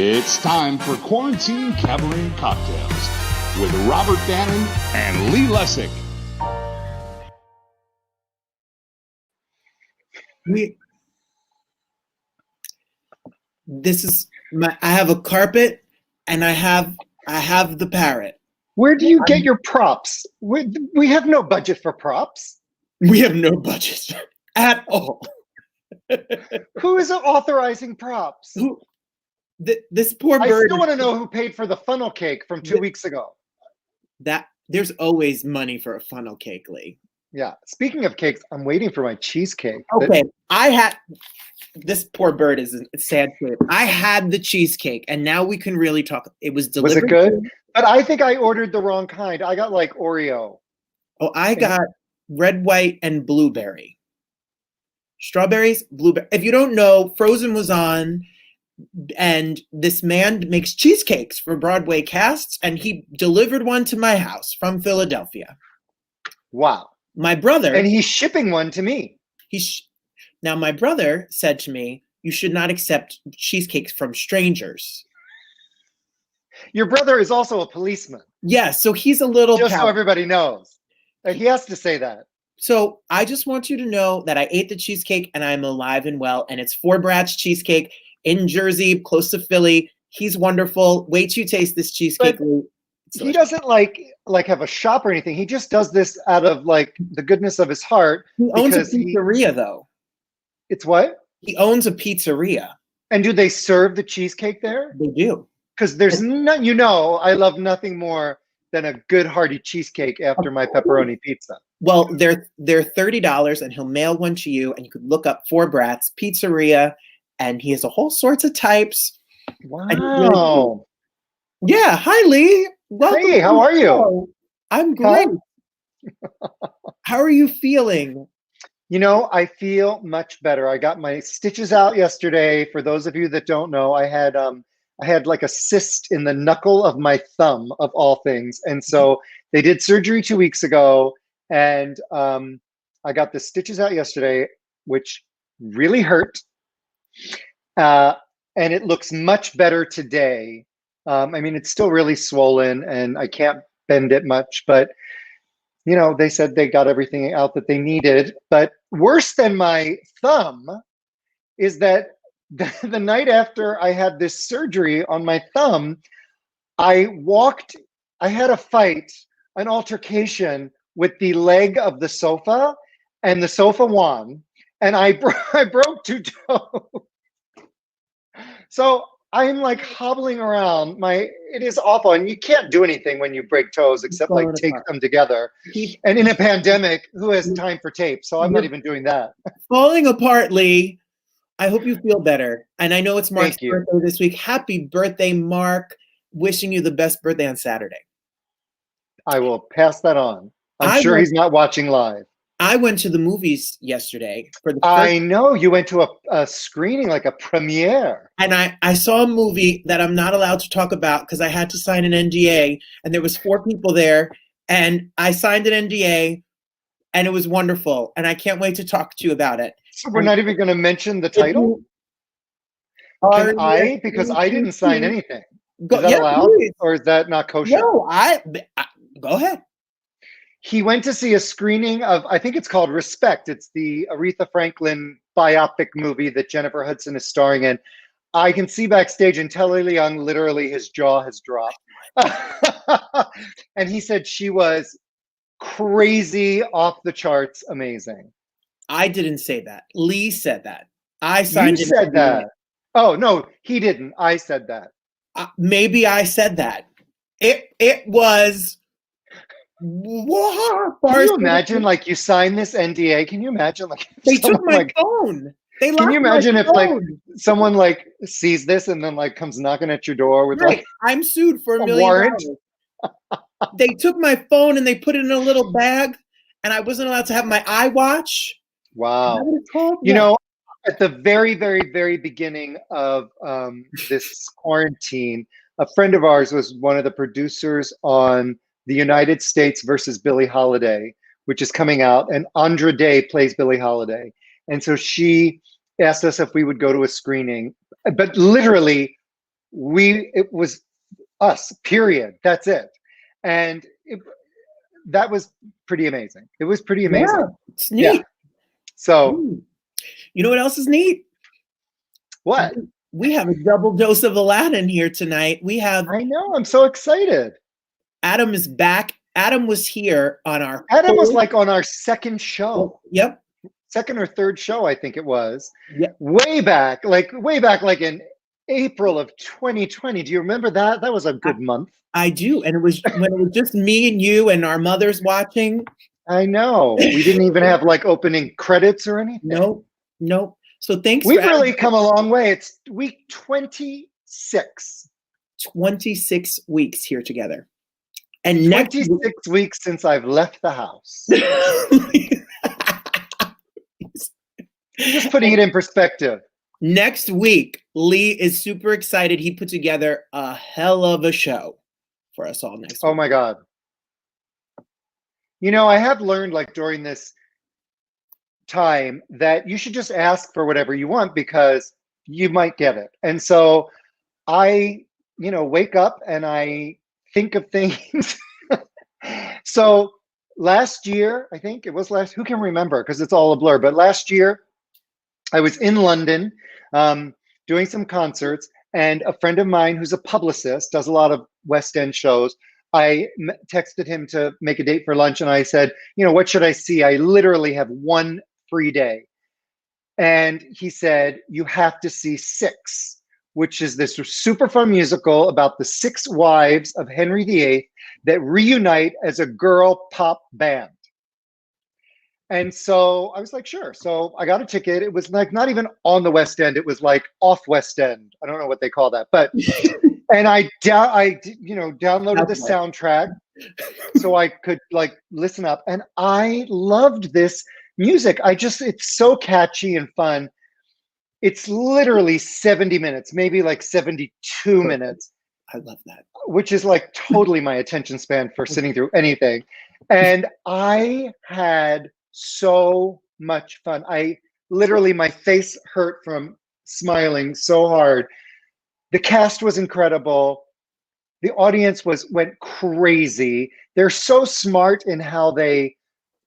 It's time for Quarantine Cabaret Cocktails with Robert Bannon and Lee Lessick. I have a carpet and I have the parrot. Where do you get your props? We have no budget for props. We have no budget at all. Who is authorizing props? This poor bird. I still want to know who paid for the funnel cake from 2 weeks ago. There's always money for a funnel cake, Lee. Yeah. Speaking of cakes, I'm waiting for my cheesecake. Okay, this poor bird is a sad shape. I had the cheesecake, and now we can really talk. It was delivered. Was it good? But I think I ordered the wrong kind. I got like Oreo. Oh, I got red, white, and blueberry. Strawberries, blueberry. If you don't know, Frozen was on, and this man makes cheesecakes for Broadway casts, and he delivered one to my house from Philadelphia. Wow. My brother. And he's shipping one to me. Now, my brother said to me, you should not accept cheesecakes from strangers. Your brother is also a policeman. Yeah, so he's a little... Just so everybody knows. He has to say that. So I just want you to know that I ate the cheesecake and I'm alive and well. And it's 4 Brat's cheesecake in Jersey, close to Philly. He's wonderful. Wait till you taste this cheesecake. He doesn't like have a shop or anything. He just does this out of like the goodness of his heart. He owns a pizzeria though. It's what? He owns a pizzeria. And do they serve the cheesecake there? They do. Because there's none, I love nothing more than a good hearty cheesecake after my pepperoni pizza. Well, they're $30 and he'll mail one to you, and you could look up 4 Brat's Pizzeria, and he has a whole sorts of types. Wow. Yeah. Hi, Lee. Welcome. Hey, how are you? I'm great. How are you feeling? I feel much better. I got my stitches out yesterday. For those of you that don't know, I had like a cyst in the knuckle of my thumb, of all things. And so they did surgery 2 weeks ago, and I got the stitches out yesterday, which really hurt. And it looks much better today. It's still really swollen and I can't bend it much, but they said they got everything out that they needed. But worse than my thumb is that the night after I had this surgery on my thumb, I had a fight, an altercation with the leg of the sofa, and the sofa won, and I broke 2 toes. So I'm like hobbling around. It is awful, and you can't do anything when you break toes except like tape them together. And in a pandemic, who has time for tape? So I'm not even doing that. Falling apart, Lee. I hope you feel better. And I know it's Mark's birthday this week. Happy birthday, Mark. Wishing you the best birthday on Saturday. I will pass that on. I'm sure he's not watching live. I went to the movies yesterday for the first. I know you went to a screening, like a premiere. And I saw a movie that I'm not allowed to talk about because I had to sign an NDA, and there was 4 people there, and I signed an NDA, and it was wonderful, and I can't wait to talk to you about it. So we're not even going to mention the title? Because I didn't sign anything. Is that allowed? Please. Or is that not kosher? No, go ahead. He went to see a screening of, I think it's called Respect. It's the Aretha Franklin biopic movie that Jennifer Hudson is starring in. I can see backstage, and Telly Leung, literally his jaw has dropped. And he said she was crazy, off the charts, amazing. I didn't say that. Lee said that. I signed it. You said that. Oh, no, he didn't. I said that. Maybe I said that. It was... Can you imagine, like, you sign this NDA? Can you imagine, like, they took my phone? Can you imagine if, like, someone like sees this and then like comes knocking at your door with like, I'm sued for $1 million. Warrant? They took my phone and they put it in a little bag, and I wasn't allowed to have my iWatch. Wow. At the very, very, very beginning of this quarantine, a friend of ours was one of the producers on The United States versus Billie Holiday, which is coming out, and Andra Day plays Billie Holiday. And so she asked us if we would go to a screening, but literally it was us, period. That's it. And that was pretty amazing. It was pretty amazing. Yeah, it's neat. Yeah. So, you know what else is neat? what? We have a double dose of Aladdin here tonight. I know. I'm so excited. Adam is back. Adam was here on our. Adam was like on our second show. Yep. Second or third show, I think it was. Yep. Way back, like in April of 2020. Do you remember that? That was a good month. I do. And it was when it was just me and you and our mothers watching. I know. We didn't even have like opening credits or anything. Nope. So thanks. We've really come a long way. It's week 26. 26 weeks here together. And 26 weeks since I've left the house. Just putting it in perspective. Next week, Lee is super excited. He put together a hell of a show for us all next week. Oh my God. You know, I have learned like during this time that you should just ask for whatever you want because you might get it. And so I, wake up and I think of things. So last year, I think it was who can remember? Because it's all a blur. But last year, I was in London doing some concerts, and a friend of mine who's a publicist, does a lot of West End shows. I texted him to make a date for lunch, and I said, what should I see? I literally have one free day. And he said, you have to see Six, which is this super fun musical about the 6 wives of Henry VIII that reunite as a girl pop band. And so I was like, sure. So I got a ticket. It was like not even on the West End. It was like off West End. I don't know what they call that, but and I downloaded the soundtrack so I could like listen up. And I loved this music. It's so catchy and fun. It's literally 70 minutes, maybe like 72 minutes. I love that. Which is like totally my attention span for sitting through anything. And I had so much fun. My face hurt from smiling so hard. The cast was incredible. The audience went crazy. They're so smart in how they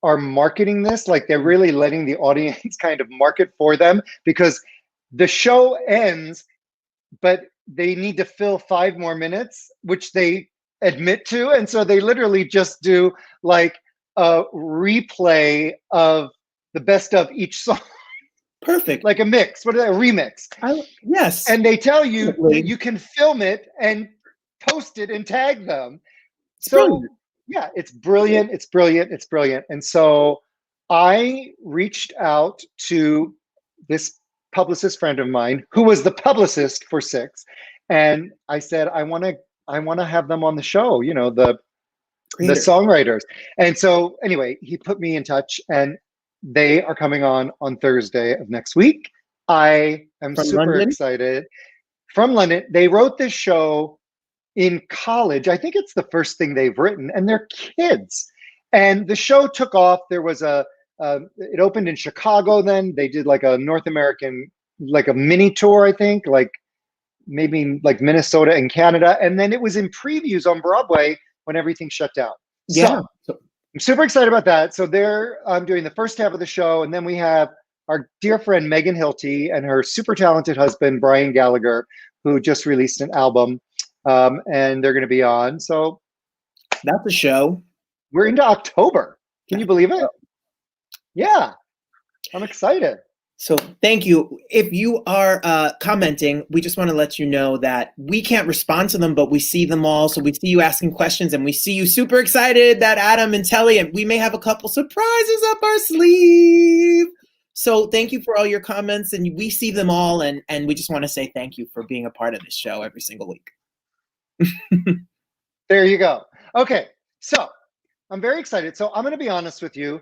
are marketing this. Like they're really letting the audience kind of market for them because the show ends, but they need to fill 5 more minutes, which they admit to. And so they literally just do like a replay of the best of each song. Perfect. Like a mix. What is that? A remix. Yes. And they tell you that you can film it and post it and tag them. So yeah, it's brilliant. It's brilliant. It's brilliant. And so I reached out to this publicist friend of mine who was the publicist for Six. And I said, I want to have them on the show, the songwriters. And so anyway, he put me in touch and they are coming on Thursday of next week. I am super excited. From London. They wrote this show in college. I think it's the first thing they've written, and they're kids. And the show took off. There was it opened in Chicago. Then they did like a North American, like a mini tour, I think, like maybe like Minnesota and Canada. And then it was in previews on Broadway when everything shut down. Yeah. So I'm super excited about that. So they're doing the first half of the show. And then we have our dear friend Megan Hilty and her super talented husband, Brian Gallagher, who just released an album. And they're going to be on. So that's a show. We're into October. Can you believe it? Yeah, I'm excited. So thank you. If you are commenting, we just want to let you know that we can't respond to them, but we see them all. So we see you asking questions and we see you super excited that Adam and Telly, and we may have a couple surprises up our sleeve. So thank you for all your comments, and we see them all. And we just want to say thank you for being a part of this show every single week. There you go. Okay, so I'm very excited. So I'm going to be honest with you.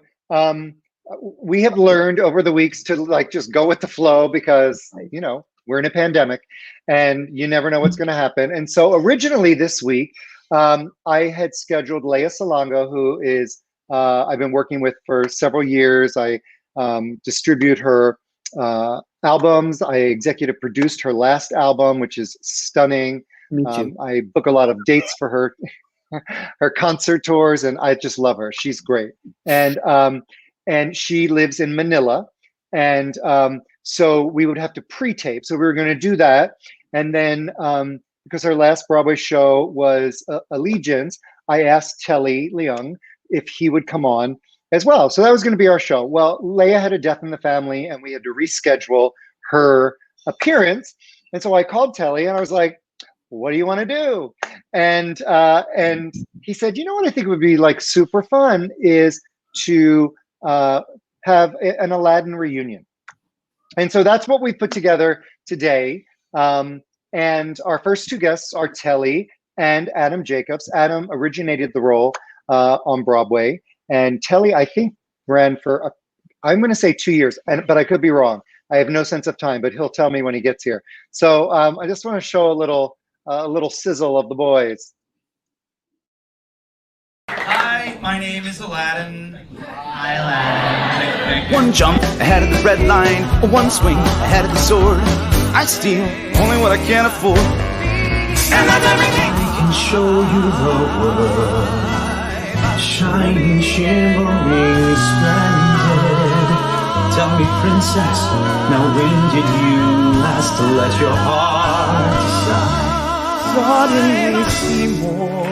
We have learned over the weeks to like just go with the flow because, we're in a pandemic and you never know what's going to happen. And so originally this week, I had scheduled Leia Salonga, who is I've been working with for several years. I distribute her albums. I executive produced her last album, which is stunning. Me too. I book a lot of dates for her, her concert tours, and I just love her. She's great, and she lives in Manila, and so we would have to pre-tape. So we were going to do that, and then because our last Broadway show was Allegiance, I asked Telly Leung if he would come on as well. So that was going to be our show. Well, Leia had a death in the family, and we had to reschedule her appearance. And so I called Telly, and I was like, "What do you want to do?" And he said, "You know what I think would be like super fun is to have an Aladdin reunion." And so that's what we put together today. And our first two guests are Telly and Adam Jacobs. Adam originated the role on Broadway, and Telly, I think, ran for, I'm going to say 2 years, but I could be wrong. I have no sense of time, but he'll tell me when he gets here. So I just want to show a little sizzle of the boys. Hi, my name is Aladdin. Hi, Aladdin. One jump ahead of the red line, one swing ahead of the sword. I steal only what I can afford, and that's everything. I can show you the world, shining, shimmering, splendid. Tell me, princess, now when did you last to let your heart decide? Suddenly Seymour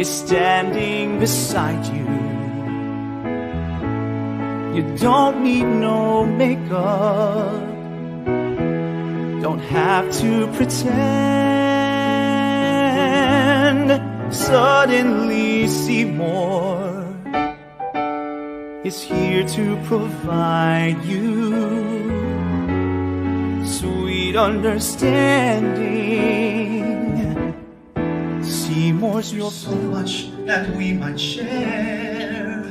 is standing beside you. You don't need no makeup, don't have to pretend. Suddenly Seymour is here to provide you sweet understanding. Seymour's your So much that we might share,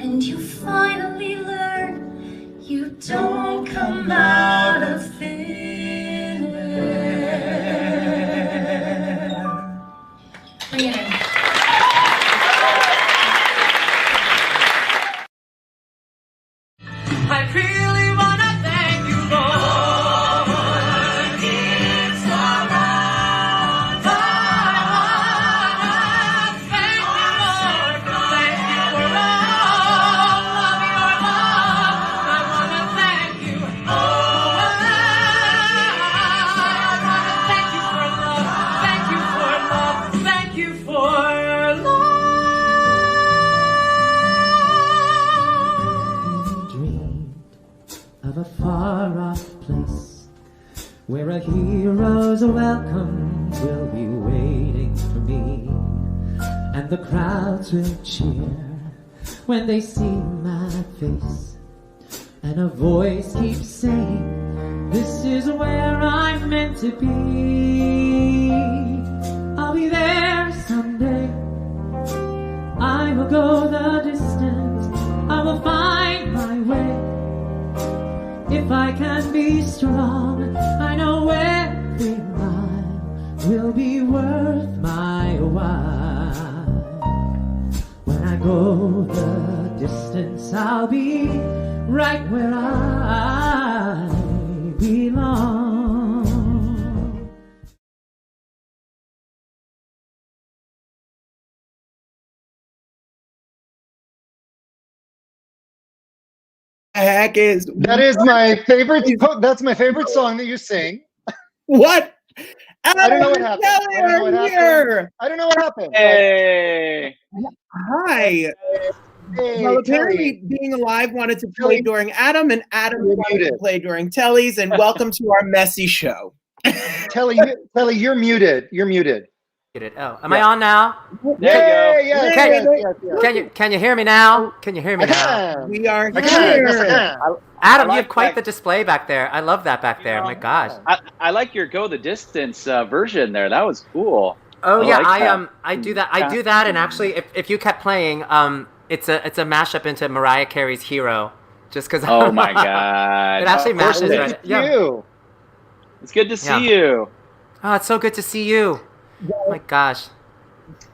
and you finally learn you don't come out of thin air. Bring it in. I really wanna thank you, Lord. It's around. I wanna thank you, Lord. Thank you for all of your love. I wanna thank you. Oh, I wanna thank you for love. Thank you for love. Thank you for love. Of a far-off place where a hero's welcome will be waiting for me, and the crowds will cheer when they see my face, and a voice keeps saying, this is where I'm meant to be. I'll be there someday. I will go the distance. I will find my way. If I can be strong, I know every mile will be worth my while. When I go the distance, I'll be right where I belong. Heck is That is my favorite. That's my favorite song that you sing. what? I don't know what happened. Telly I don't know what are happened. here. I don't know what happened. Hey! Hi. Hey, Well, apparently, Telly. Being Alive wanted to play during Adam, and Adam You're wanted to muted. play during Telly's. And welcome to our messy show. Telly, you're muted. You're muted. Oh, am I on now? There you go. Yes, Yay. yes, yes, yes. Can you hear me now? Can you hear me I now? can. We are I can. Yes, I here. can. Adam, I you like have quite that. the display back there. I love that back there. know, My gosh. I like your go the distance version there. That was cool. Oh I yeah, like that. I do that. I do that, and actually, if you kept playing, it's a mashup into Mariah Carey's Hero, just because. Oh my god! It actually Of course matches it right. is. Yeah. You. It's good to see Yeah. you. Oh, it's so good to see you. Oh my gosh.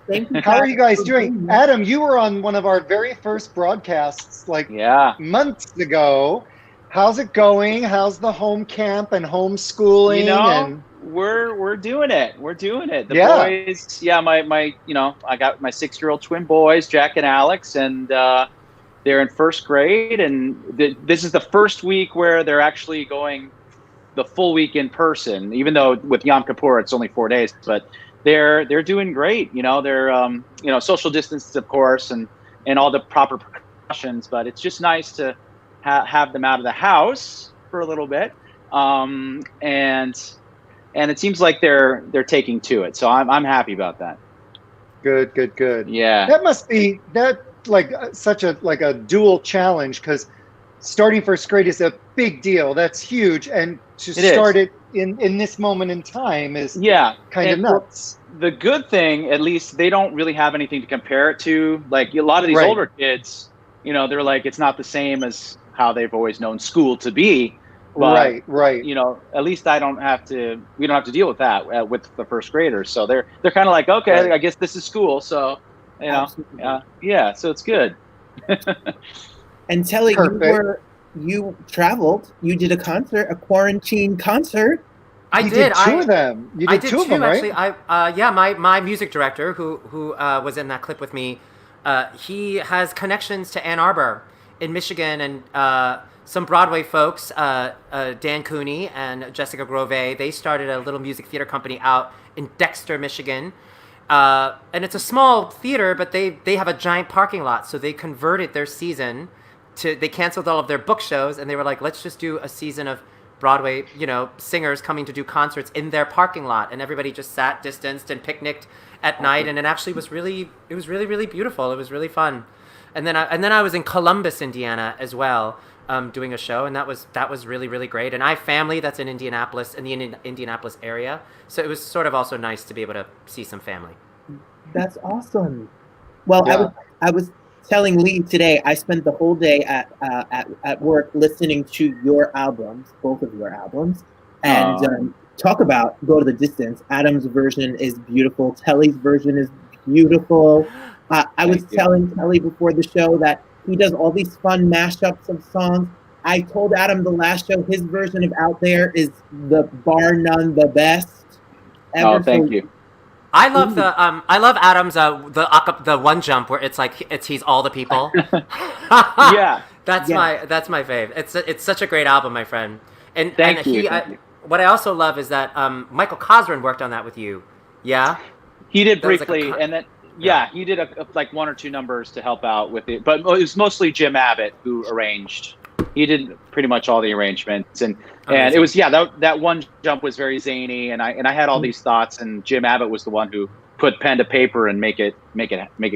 Thank you. How are you guys doing? Adam, you were on one of our very first broadcasts like Yeah. months ago, How's it going? How's the home camp and homeschooling? You know, and we're doing it. We're doing it. The Yeah. boys, yeah, my I got my 6-year-old twin boys, Jack and Alex, and they're in first grade, and this is the first week where they're actually going the full week in person. Even though with Yom Kippur it's only 4 days, but they're doing great. You know, they're social distance, of course, and all the proper precautions. But it's just nice to have them out of the house for a little bit, and it seems like they're taking to it. So I'm happy about that. Good. Yeah. That must be such a dual challenge, because starting first grade is a big deal. That's huge, and to start it in this moment in time is kind of nuts. The good thing, at least, they don't really have anything to compare it to. Like a lot of these older kids, they're like, it's not the same as how they've always known school to be. But, right. At least we don't have to deal with that with the first graders. So they're kind of like, okay, I guess this is school. So, so it's good. And Telly, you traveled. You did a concert, a quarantine concert. You did two of them. You did two of them, right? Actually, my music director, who was in that clip with me, he has connections to Ann Arbor in Michigan, and some Broadway folks, Dan Cooney and Jessica Grove, they started a little music theater company out in Dexter, Michigan. And it's a small theater, but they have a giant parking lot. So they converted their season they canceled all of their book shows, and they were like, let's just do a season of Broadway, singers coming to do concerts in their parking lot. And everybody just sat distanced and picnicked at night. And it actually was really, really beautiful. It was really fun. And then I was in Columbus, Indiana as well, doing a show, and that was really, really great. And I have family that's in Indianapolis, in the Indianapolis area, so it was sort of also nice to be able to see some family. That's awesome. Well, I was telling Lee today, I spent the whole day at work listening to your albums, both of your albums, and talk about Go to the Distance. Adam's version is beautiful. Telly's version is beautiful. I was telling Telly before the show that he does all these fun mashups of songs. I told Adam the last show his version of Out There is the bar none the best ever. Oh, thank you. I love I love Adam's the one jump where it's like he's all the people. Yeah. That's my fave. It's such a great album, my friend. And thank you. What I also love is that Michael Cosrin worked on that with you. Yeah. He did briefly, and then he did like one or two numbers to help out with it, but it was mostly Jim Abbott who arranged. He did pretty much all the arrangements, and it was that one jump was very zany, and I had all these thoughts, and Jim Abbott was the one who put pen to paper and make it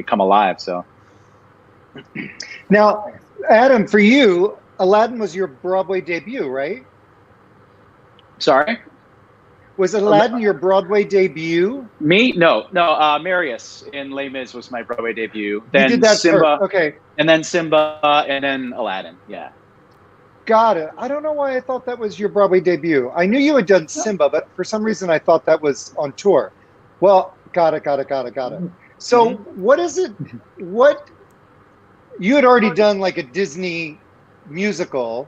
come alive. So now, Adam, for you, Aladdin was your Broadway debut, right? Sorry? Was Aladdin your Broadway debut? Me? No. Marius in Les Mis was my Broadway debut. Then you did that Simba. first. Okay. And then Simba, and then Aladdin. Yeah. Got it. I don't know why I thought that was your Broadway debut. I knew you had done Simba, but for some reason I thought that was on tour. Well, got it. So what is it? What you had already done like a Disney musical,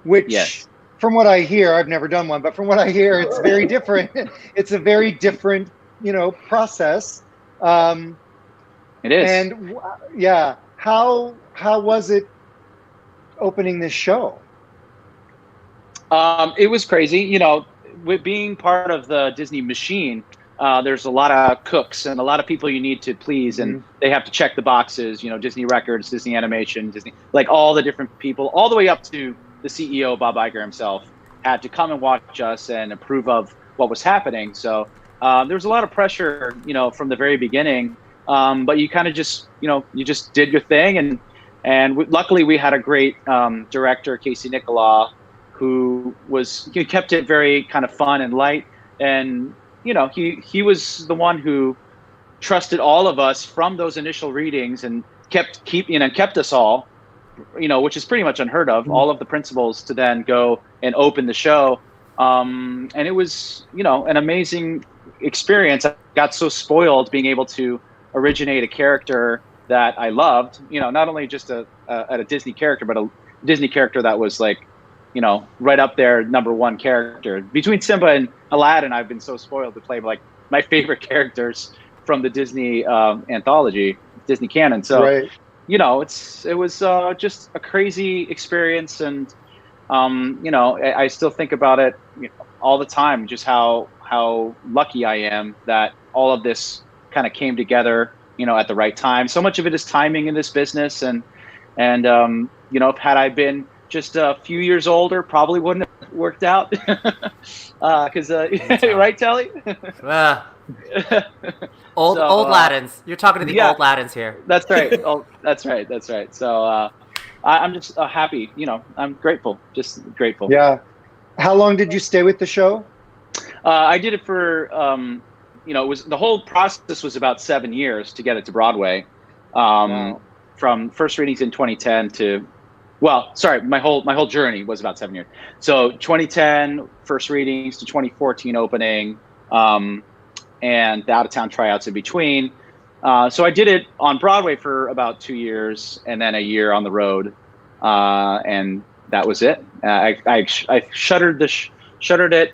which from what I hear, I've never done one, but from what I hear, it's very different. It's a very different, process. It is. And how was it opening this show? It was crazy. With being part of the Disney machine, there's a lot of cooks and a lot of people you need to please, and they have to check the boxes, Disney Records, Disney Animation, Disney, like all the different people, all the way up to the CEO, Bob Iger himself, had to come and watch us and approve of what was happening. So there was a lot of pressure, from the very beginning. But you kind of just, you just did your thing. And luckily we had a great director, Casey Nicola, who kept it very kind of fun and light. And, he was the one who trusted all of us from those initial readings and kept us all, which is pretty much unheard of, all of the principals to then go and open the show. And it was, an amazing experience. I got so spoiled being able to originate a character that I loved, not only just a Disney character, but a Disney character that was like right up there, #1 character. Between Simba and Aladdin, I've been so spoiled to play like my favorite characters from the Disney anthology, Disney canon. So, Right. it was just a crazy experience, and I still think about it all the time, just how lucky I am that all of this kind of came together, at the right time. So much of it is timing in this business, and had I been just a few years older, probably wouldn't have worked out. Because right, Telly? Old Laddins. You're talking to the old Laddins here. That's right. That's right. So I'm just happy. I'm grateful. Just grateful. Yeah. How long did you stay with the show? I did it for it was the whole process was about 7 years to get it to Broadway. Wow. From first readings in 2010 to, my whole journey was about 7 years. So 2010 first readings to 2014 opening, and the out of town tryouts in between. So I did it on Broadway for about 2 years, and then a year on the road, and that was it. I shuttered it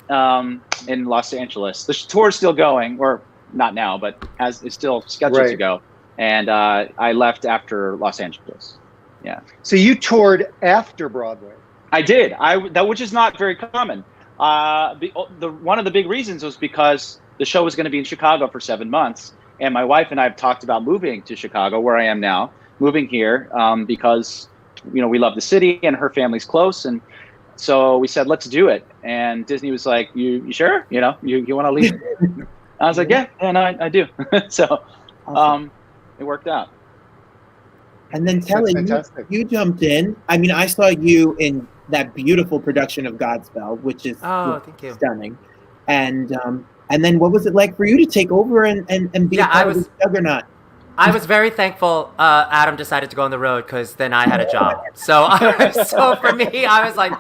in Los Angeles. The tour is still going, or not now, but it's still scheduled to go. And I left after Los Angeles. Yeah. So you toured after Broadway? I did. Which is not very common. One of the big reasons was because the show was going to be in Chicago for 7 months, and my wife and I have talked about moving to Chicago, where I am now, moving here because we love the city and her family's close, and so we said, let's do it. And Disney was like, you sure? You want to leave? I was like, yeah, no, I do. So it worked out. And then Telly, you jumped in. I mean, I saw you in that beautiful production of Godspell, which is thank you. Stunning. And then what was it like for you to take over and be a part of this juggernaut? I was very thankful Adam decided to go on the road, because then I had a job. So for me, I was like,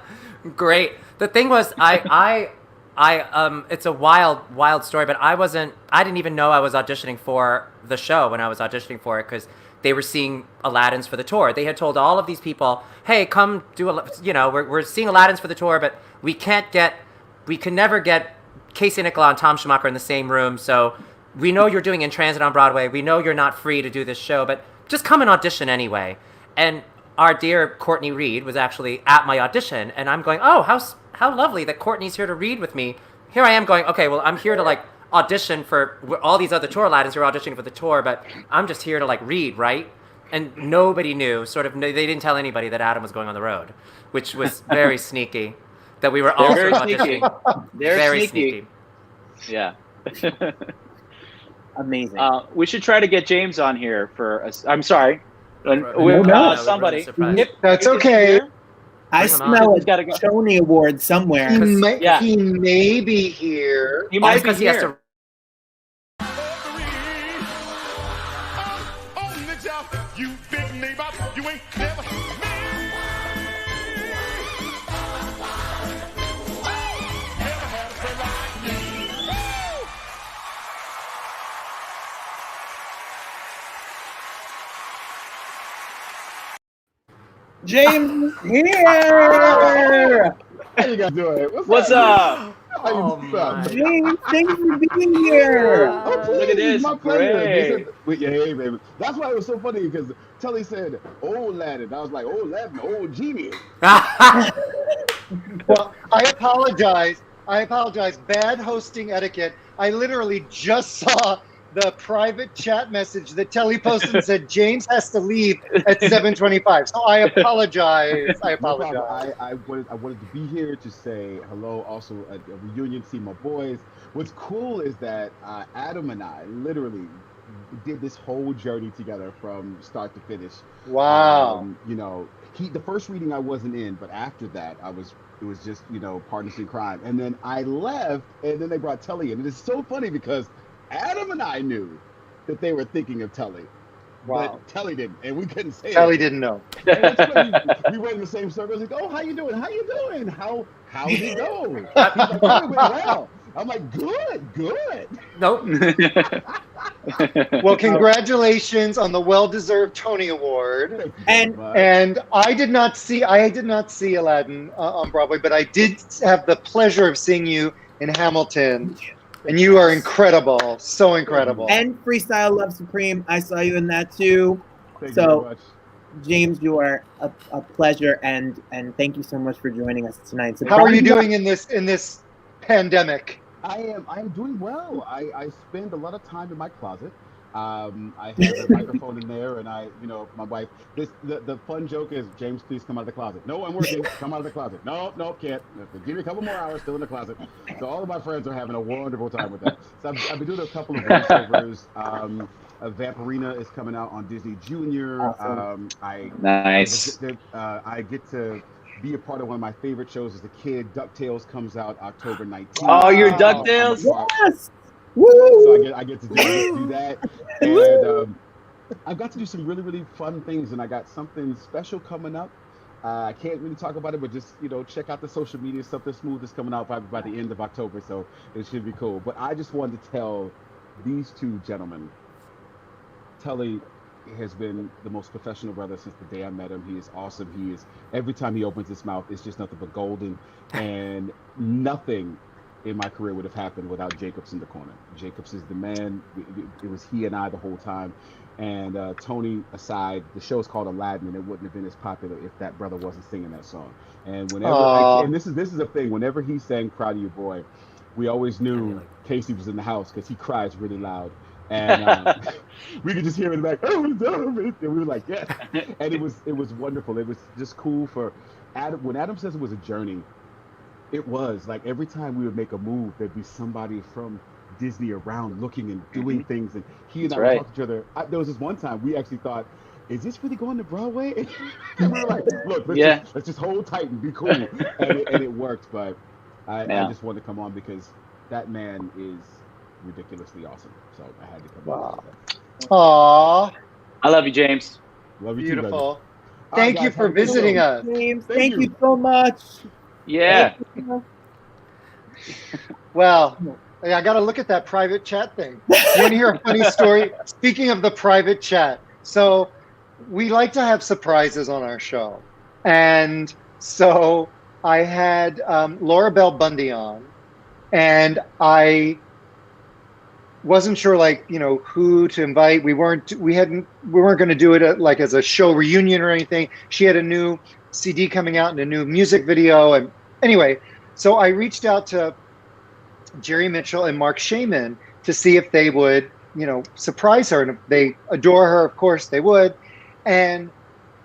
great. The thing was, I it's a wild story, but I didn't even know I was auditioning for the show when I was auditioning for it, because they were seeing Aladdin's for the tour. They had told all of these people, hey, come do we're seeing Aladdin's for the tour, but we can never get Casey Nicholaw and Tom Schumacher in the same room. So we know you're doing In Transit on Broadway. We know you're not free to do this show, but just come and audition anyway. And our dear Courtney Reed was actually at my audition, and I'm going, oh, how lovely that Courtney's here to read with me. Here I am going, okay, well, I'm here to audition for all these other tour Aladdins who are auditioning for the tour, but I'm just here to read, right? And nobody knew, they didn't tell anybody that Adam was going on the road, which was very sneaky, that we were all auditioning. Very sneaky. Yeah. Amazing. We should try to get James on here I'm sorry. Somebody. That's okay. I smell a Tony Award somewhere. He may be here. He might be here. James is here. How you guys doing? What's up? James, thanks for being here. Oh, please, look at this. My pleasure. Great. Hey, baby. That's why it was so funny, because Telly said, old Aladdin. I was like, old Aladdin, old genius. Well, I apologize. Bad hosting etiquette. I literally just saw the private chat message that Telly posted and said James has to leave at 7:25. So I apologize. I wanted to be here to say hello. Also, a reunion, see my boys. What's cool is that Adam and I literally did this whole journey together from start to finish. Wow. The first reading I wasn't in, but after that it was just partners in crime. And then I left, and then they brought Telly in. And it's so funny because Adam and I knew that they were thinking of Telly. Wow. But Telly didn't, and we couldn't say Telly it. didn't know. We went in the same circles. Like, oh, how you doing? How did it go? He's like, oh, it went well. I'm like, good. Nope. Well, congratulations on the well-deserved Tony Award. And I did not see Aladdin on Broadway, but I did have the pleasure of seeing you in Hamilton, and you are incredible, so incredible. And Freestyle Love Supreme, I saw you in that too. Thank you very much. James, you are a pleasure, and thank you so much for joining us tonight. So how are you doing in this pandemic? I am doing well. I spend a lot of time in my closet. I have a microphone in there, and my wife. The fun joke is, James, please come out of the closet. No, I'm working. Come out of the closet. No, can't. Give me a couple more hours, still in the closet. So all of my friends are having a wonderful time with that. So I've been doing a couple of voiceovers. Vampirina is coming out on Disney Junior. Awesome. Nice. I get to be a part of one of my favorite shows as a kid. DuckTales comes out October 19th. Oh, you're DuckTales? Yes. So I get to do that. And I've got to do some really, really fun things, and I got something special coming up. I can't really talk about it, but just, check out the social media stuff. The Smooth is coming out by the end of October, so it should be cool. But I just wanted to tell these two gentlemen, Telly has been the most professional brother since the day I met him. He is awesome. He is, every time he opens his mouth, it's just nothing but golden, and nothing in my career would have happened without Jacobs in the corner. Jacobs is the man. It was he and I the whole time. And Tony aside, the show is called Aladdin, and it wouldn't have been as popular if that brother wasn't singing that song. And whenever, and this is a thing, whenever he sang "Proud of You, Boy," we always knew Casey was in the house because he cries really loud. And we could just hear in the back, and we were like, yes. And it was wonderful. It was just cool for Adam. When Adam says it was a journey, it was like every time we would make a move, there'd be somebody from Disney around looking and doing things, and he and I would talk to each other. There was this one time we actually thought, is this really going to Broadway? And we were like, look, let's just hold tight and be cool. And it worked. But I just wanted to come on because that man is ridiculously awesome. So I had to come on. Aww. I love you, James. Love you Beautiful. too, Thank you for visiting us. James, thank you so much. Yeah. Well, I got to look at that private chat thing. You want to hear a funny story? Speaking of the private chat, so we like to have surprises on our show. And so I had Laura Bell Bundy on, and I wasn't sure who to invite. We weren't going to do it as a show reunion or anything. She had a new CD coming out and a new music video. And anyway, so I reached out to Jerry Mitchell and Mark Shaman to see if they would, surprise her. And if they adore her, of course they would. And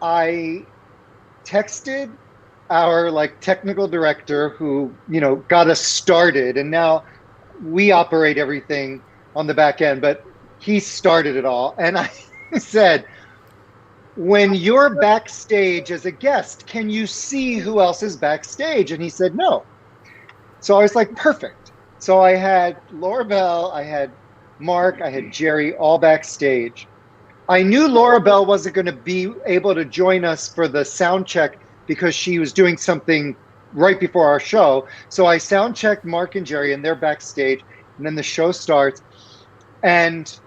I texted our technical director who, got us started. And now we operate everything on the back end, but he started it all. And I said, when you're backstage as a guest, can you see who else is backstage? And he said, no. So I was like, perfect. So I had Laura Bell, I had Mark, I had Jerry all backstage. I knew Laura Bell wasn't going to be able to join us for the sound check because she was doing something right before our show. So I sound checked Mark and Jerry, and they're backstage, and then the show starts. And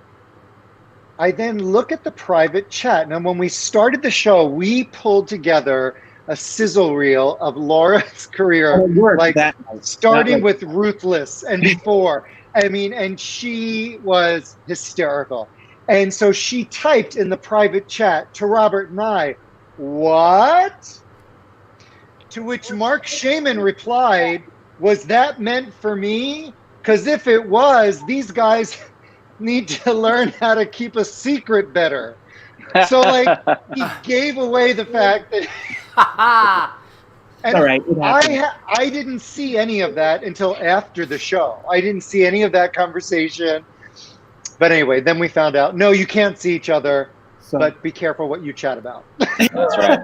I then look at the private chat. Now, when we started the show, we pulled together a sizzle reel of Laura's career, starting with Ruthless and before. I mean, and she was hysterical. And so she typed in the private chat to Robert and I, "What?" To which Mark Shaman replied, "Was that meant for me? Because if it was, these guys need to learn how to keep a secret better." So he gave away the fact that and all right, I didn't see any of that until after the show. I didn't see any of that conversation. But anyway, then we found out, no, you can't see each other, but be careful what you chat about. That's right.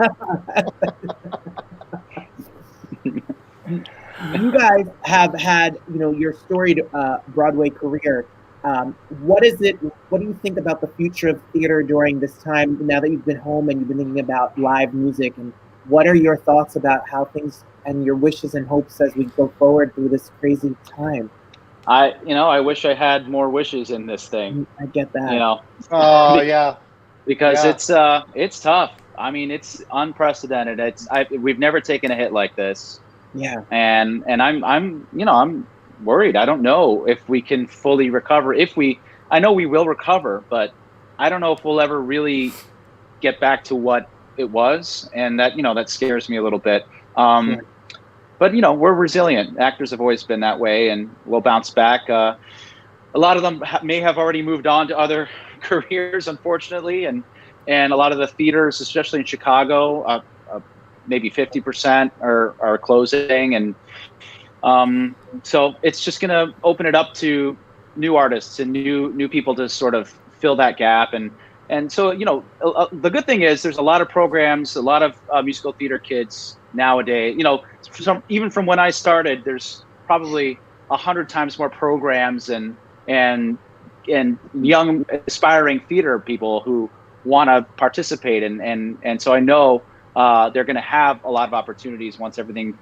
You guys have had, your storied Broadway career. What do you think about the future of theater during this time, now that you've been home and you've been thinking about live music? And what are your thoughts about how things and your wishes and hopes as we go forward through this crazy time? I wish I had more wishes in this thing. I get that. You know, Oh yeah. because Yeah. it's tough. I mean, it's unprecedented. We've never taken a hit like this, Yeah. and I'm worried. I don't know if we can fully recover. I know we will recover, but I don't know if we'll ever really get back to what it was, and that scares me a little bit. Sure. But we're resilient. Actors have always been that way, and we'll bounce back. A lot of them may have already moved on to other careers, unfortunately, and a lot of the theaters, especially in Chicago, maybe 50% are closing, and so it's just going to open it up to new artists and new people to sort of fill that gap. And so the good thing is there's a lot of programs, a lot of musical theater kids nowadays. Even from when I started, there's probably 100 times more programs and young aspiring theater people who want to participate, and so I know they're going to have a lot of opportunities once everything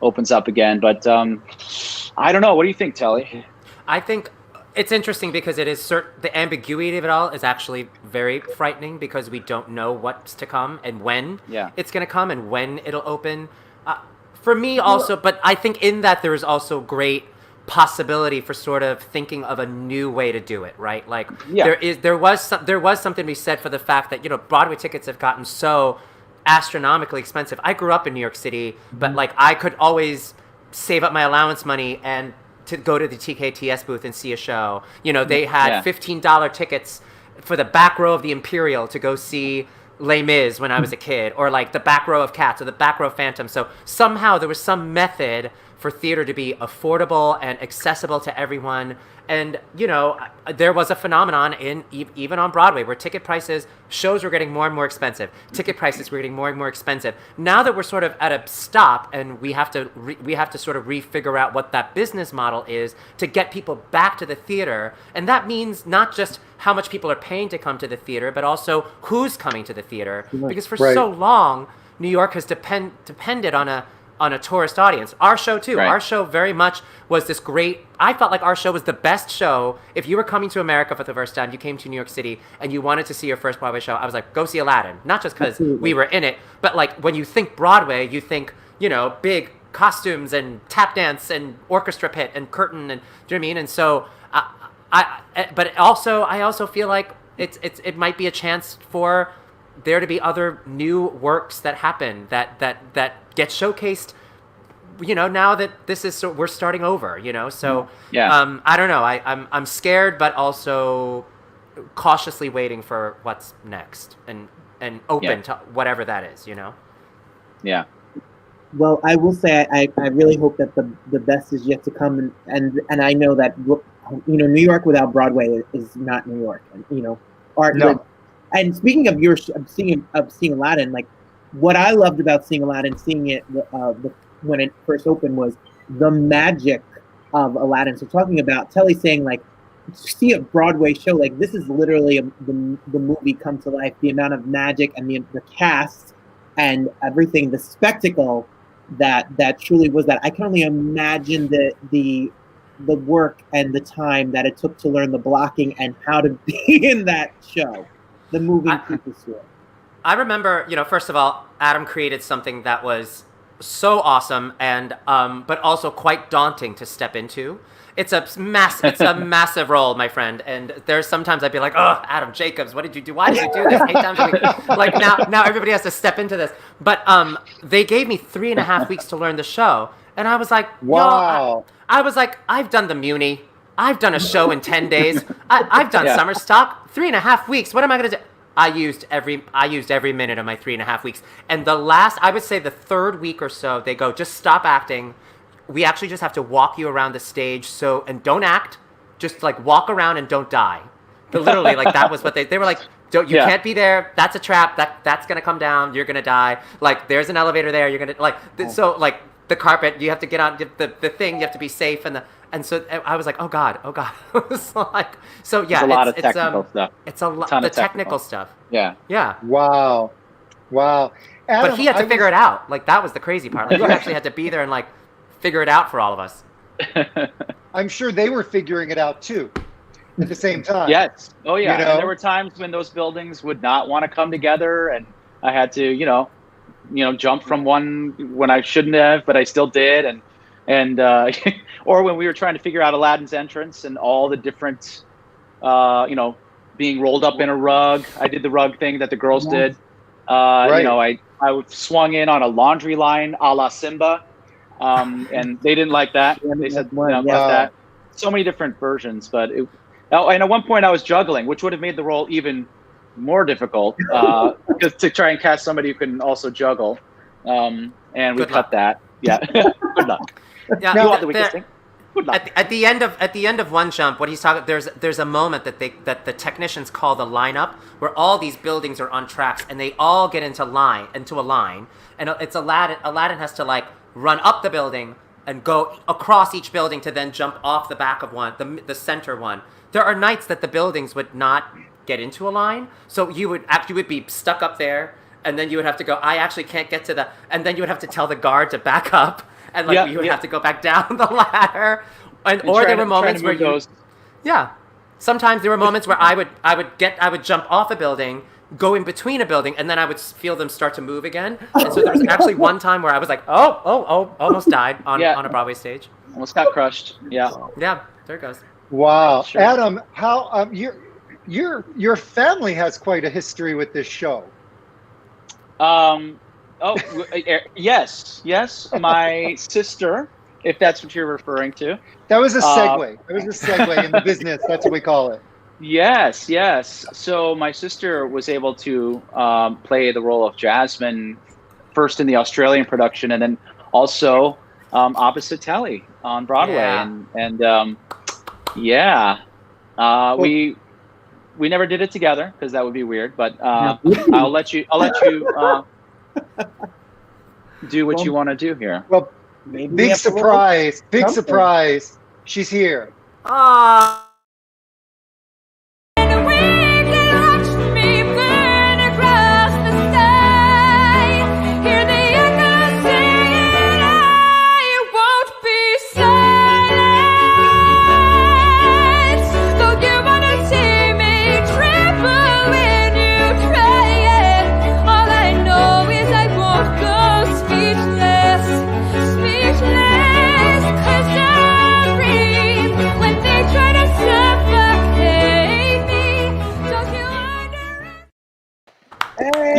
opens up again. But I don't know. What do you think, Telly? I think it's interesting because it is the ambiguity of it all is actually very frightening because we don't know what's to come and when it's going to come and when it'll open. For me also, but I think in that there is also great possibility for sort of thinking of a new way to do it, right? Like there was something to be said for the fact that Broadway tickets have gotten so astronomically expensive. I grew up in New York City, but like I could always save up my allowance money and to go to the TKTS booth and see a show. They had $15 tickets for the back row of the Imperial to go see Les Mis when I was a kid, or like the back row of Cats or the back row of Phantom. So somehow there was some method for theater to be affordable and accessible to everyone. And, there was a phenomenon even on Broadway where shows were getting more and more expensive. Ticket prices were getting more and more expensive. Now that we're sort of at a stop and we have to sort of refigure out what that business model is to get people back to the theater. And that means not just how much people are paying to come to the theater, but also who's coming to the theater. Because for so long, New York has depended on a tourist audience. Our show too. Right. Our show very much was this great. I felt like our show was the best show. If you were coming to America for the first time, you came to New York City and you wanted to see your first Broadway show, I was like, go see Aladdin. Not just because we were in it, but like when you think Broadway, you think big costumes and tap dance and orchestra pit and curtain and do you know what I mean? And so but also I also feel like it might be a chance for there to be other new works that happen that get showcased, now that we're starting over, so I don't know. I'm scared, but also cautiously waiting for what's next and open to whatever that is, Yeah. Well, I will say I really hope that the best is yet to come, and I know that New York without Broadway is not New York, and art. No. And speaking of seeing Aladdin, like what I loved about seeing Aladdin, seeing it when it first opened was the magic of Aladdin. So talking about Telly saying like, see a Broadway show, like this is literally the movie come to life. The amount of magic and the cast and everything, the spectacle that truly was that. I can only imagine the work and the time that it took to learn the blocking and how to be in that show. The moving pieces to it. I remember, first of all, Adam created something that was so awesome and but also quite daunting to step into. It's a massive role, my friend. And there's sometimes I'd be like, oh, Adam Jacobs, what did you do? Why did you do this 8 times a week? Like now everybody has to step into this. But they gave me 3.5 weeks to learn the show, and I was like, wow. I was like, I've done the Muni. I've done a show in 10 days. I've done summer stock. 3.5 weeks. What am I going to do? I used every minute of my 3.5 weeks. And I would say the third week or so, they go, just stop acting. We actually just have to walk you around the stage. And don't act. Just like walk around and don't die. But literally, like that was what they were like. You can't be there. That's a trap. That's gonna come down. You're gonna die. Like there's an elevator there. You're gonna so like the carpet. You have to get on the thing. You have to be safe and so I was like, oh God. It was like, so yeah. It's a lot of technical stuff. It's a lot of technical stuff. Yeah. Yeah. Wow. Adam, but he had to figure it out. Like that was the crazy part. Like he actually had to be there and like figure it out for all of us. I'm sure they were figuring it out too at the same time. Yes. Oh yeah. You know? And there were times when those buildings would not want to come together, and I had to, jump from one when I shouldn't have, but I still did, and or when we were trying to figure out Aladdin's entrance and all the different, being rolled up in a rug. I did the rug thing that the girls did. Right. I swung in on a laundry line a la Simba, and they didn't like that. They said, got that. So many different versions, but and at one point I was juggling, which would have made the role even more difficult, because to try and cast somebody who can also juggle, and we cut that. Yeah, good luck. Yeah, You want the weakest thing? Good luck. at the end of one jump, what he's talking, there's a moment that the technicians call the lineup, where all these buildings are on tracks and they all get into a line, and it's Aladdin. Aladdin has to like run up the building and go across each building to then jump off the back of one, the center one. There are nights that the buildings would not get into a line, so you would be stuck up there, and then you would have to go, I actually can't get to the, and then you would have to tell the guard to back up, and like you would have to go back down the ladder, or there were moments where sometimes there were moments where I would jump off a building, go in between a building, and then I would feel them start to move again. And so there was actually one time where I was like, oh, almost died on a Broadway stage. Almost got crushed. Yeah. Yeah, there it goes. Wow. Sure. Adam, how your family has quite a history with this show. Yes. My sister, if that's what you're referring to. That was a segue. That was a segue in the business. That's what we call it. Yes. So my sister was able to play the role of Jasmine first in the Australian production, and then also opposite Telly on Broadway. Yeah. We never did it together because that would be weird. But I'll let you do what you want to do here. Well, big surprise! Big surprise! She's here. Ah.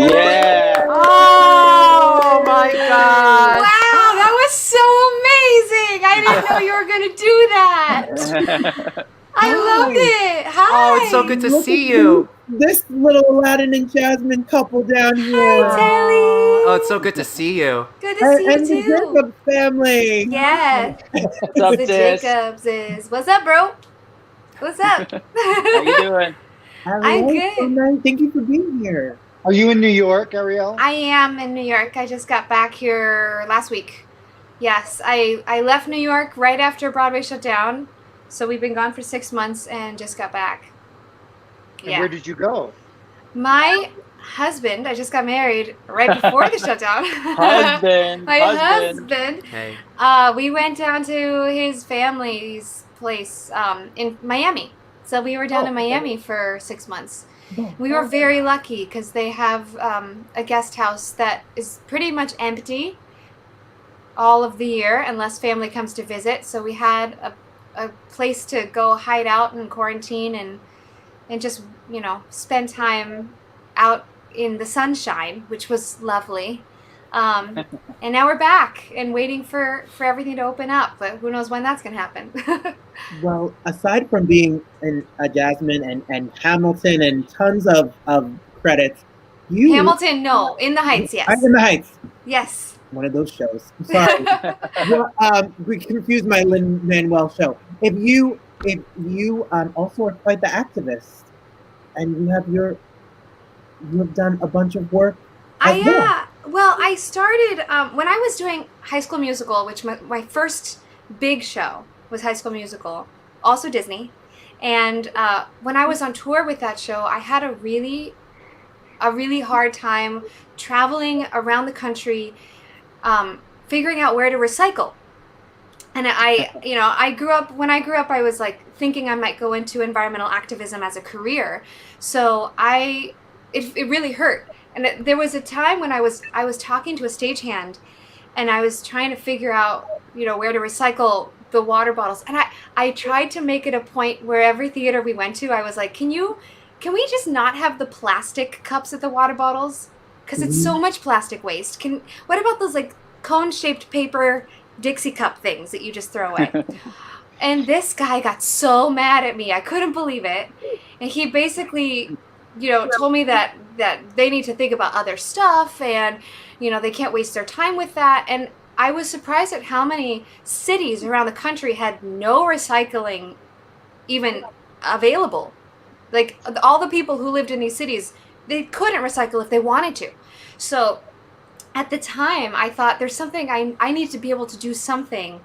Yeah. Oh my God. Wow, that was so amazing. I didn't know you were going to do that. I loved it. Hi. Oh, it's so good to see you. This little Aladdin and Jasmine couple down here. Hi, Telly. Oh, it's so good to see you. Good to see And the you too. Jacobs family. Yeah. What's up, The Sis? Jacobses. What's up, bro? What's up? How you doing? I'm good. So nice. Thank you for being here. Are you in New York, Ariel? I am in New York. I just got back here last week. Yes, I left New York right after Broadway shut down. So we've been gone for 6 months and just got back. And where did you go? My husband, I just got married right before the shutdown. Husband. My husband. Hey. We went down to his family's place in Miami. So we were down in Miami for 6 months. We were very lucky because they have a guest house that is pretty much empty all of the year unless family comes to visit. So we had a place to go hide out and quarantine and just, spend time out in the sunshine, which was lovely. And now we're back and waiting for everything to open up, but who knows when that's going to happen. Well, aside from being in Jasmine and Hamilton and tons of credits, you Hamilton, no. In the Heights, yes. I'm in the Heights. Yes. One of those shows. I'm sorry. Well, we confused my Lin-Manuel show. If you also are quite the activist, and you have done a bunch of work. Well, I started when I was doing High School Musical, which my first big show was High School Musical, also Disney. And when I was on tour with that show, I had a really hard time traveling around the country, figuring out where to recycle. And I grew up, when I grew up, I was like thinking I might go into environmental activism as a career. So it really hurt. And there was a time when I was talking to a stagehand, and I was trying to figure out, where to recycle the water bottles. And I tried to make it a point where every theater we went to, I was like, can we just not have the plastic cups at the water bottles? Because it's so much plastic waste. What about those like cone-shaped paper Dixie cup things that you just throw away? And this guy got so mad at me. I couldn't believe it. And he basically, told me that they need to think about other stuff, and, they can't waste their time with that. And I was surprised at how many cities around the country had no recycling even available. Like, all the people who lived in these cities, they couldn't recycle if they wanted to. So at the time, I thought there's something I need to be able to do something.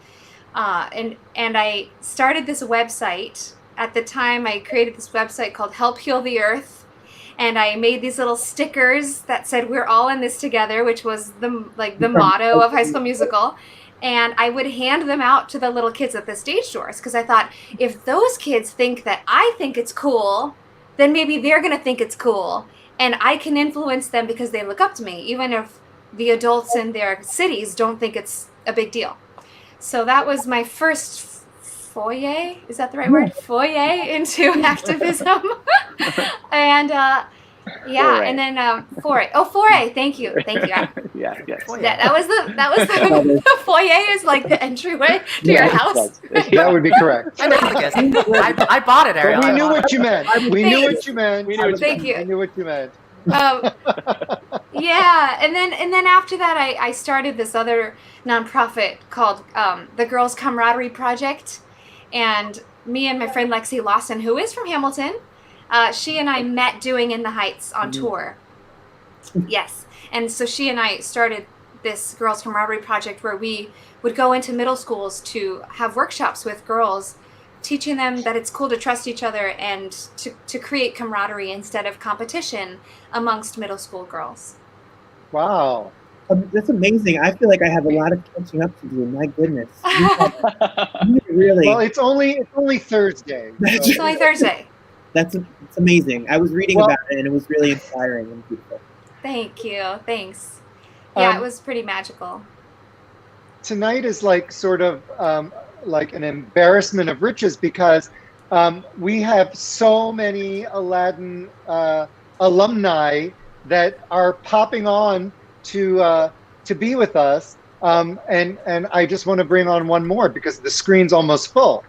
And I started this website. At the time, I created this website called Help Heal the Earth. And I made these little stickers that said, "We're all in this together," which was the motto of High School Musical. And I would hand them out to the little kids at the stage doors, because I thought, if those kids think that I think it's cool, then maybe they're going to think it's cool. And I can influence them because they look up to me, even if the adults in their cities don't think it's a big deal. So that was my first foyer. Is that the right word? Foyer into activism. And Foray. and then foray. Oh, foray. Thank you. Yes. That was the foyer is like the entryway to your house. That would be correct. I bought it, Ariel. But we knew what you meant. We knew what you meant. Thank you. We knew what you meant. Yeah, and then after that, I started this other nonprofit called the Girls Camaraderie Project, and me and my friend Lexi Lawson, who is from Hamilton, she and I met doing In the Heights on tour. Yes, and so she and I started this Girls Camaraderie Project where we would go into middle schools to have workshops with girls, teaching them that it's cool to trust each other and to create camaraderie instead of competition amongst middle school girls. Wow. That's amazing. I feel like I have a lot of catching up to do. My goodness. You really. Well, it's only Thursday. It's only Thursday. It's amazing. I was reading about it, and it was really inspiring and beautiful. Thank you. Thanks. Yeah, it was pretty magical. Tonight is like sort of like an embarrassment of riches, because we have so many Aladdin alumni that are popping on to be with us, and I just want to bring on one more because the screen's almost full.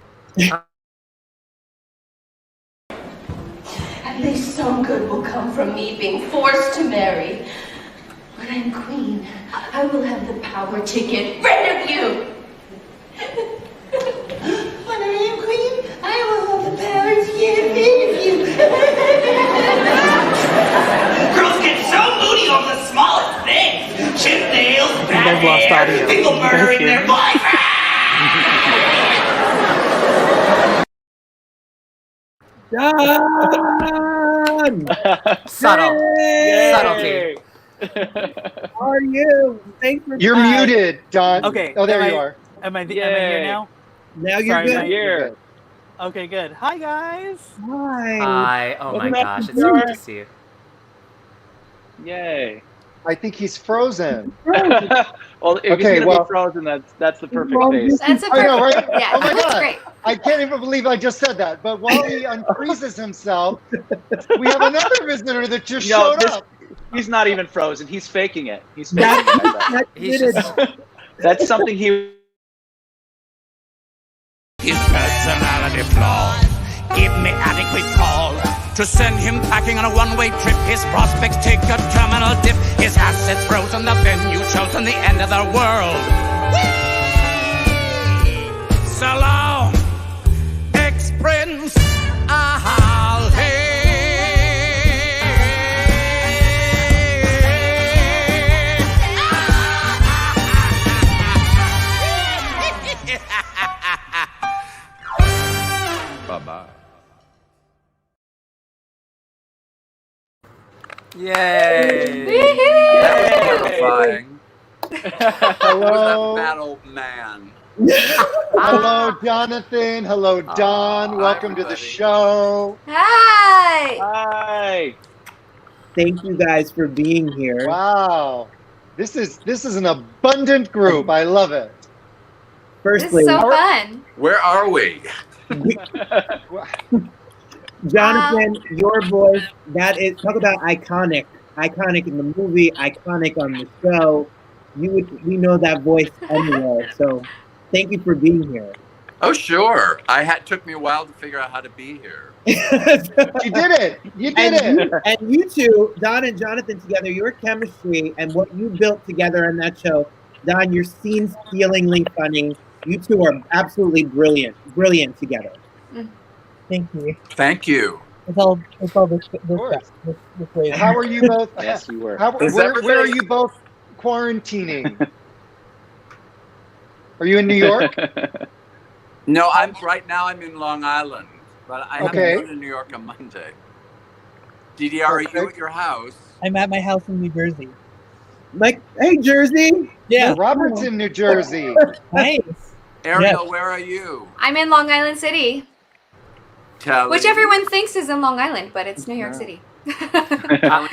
At least some good will come from me being forced to marry. When I'm queen, I will have the power to get rid of you. When I am queen, I will have the power to get rid of you. Girls get so moody over the smallest things. Chip nails, bad hair, people murdering their boyfriend. Done! Subtlety. How are you? Thanks for You're muted, Don. Okay. Oh, there you are. Am I here now? Now you're Sorry, good. am I here? Okay, good. Hi, guys. Hi. Hi. Oh my gosh, it's so good to see you. Yay. I think he's frozen. Well, if he's gonna be frozen, that's the perfect face. That's a perfect. I know, right? Yeah, Oh my that's God. great. I can't even believe I just said that. But while he unfreezes himself, we have another visitor that just showed up. He's not even frozen. He's faking it. He's faking it. He's just, that's something he. His personality flaws give me adequate cause to send him packing on a one-way trip. His prospects take a terminal dip. His assets frozen, the venue chosen, the end of the world. So long, ex-prince, I'll Bye-bye. Yay! That was horrifying. Hello. Who's that fat old man? Hello, Jonathan. Hello, Don. Welcome to the show. Hi. Hi. Thank you guys for being here. Wow. This is an abundant group. I love it. This is so fun. Where are we? Jonathan, your voice, that is, talk about iconic. Iconic in the movie, iconic on the show. We know that voice anywhere. So thank you for being here. Oh, sure. Took me a while to figure out how to be here. You did it. You did it. And you two, Don and Jonathan together, your chemistry and what you built together in that show. Don, your scenes feelingly funny. You two are absolutely brilliant together. Thank you. Thank you. It's all this way. How are you both? Yes, you were. Where are you both quarantining? Are you in New York? No, right now I'm in Long Island, but I have to go to New York on Monday. DDR, are you at your house? I'm at my house in New Jersey. Like, hey, Jersey. Yeah. Robert's in New Jersey. Nice. Ariel, where are you? I'm in Long Island City, Telly. which everyone thinks is in Long Island, but it's New York City. I'm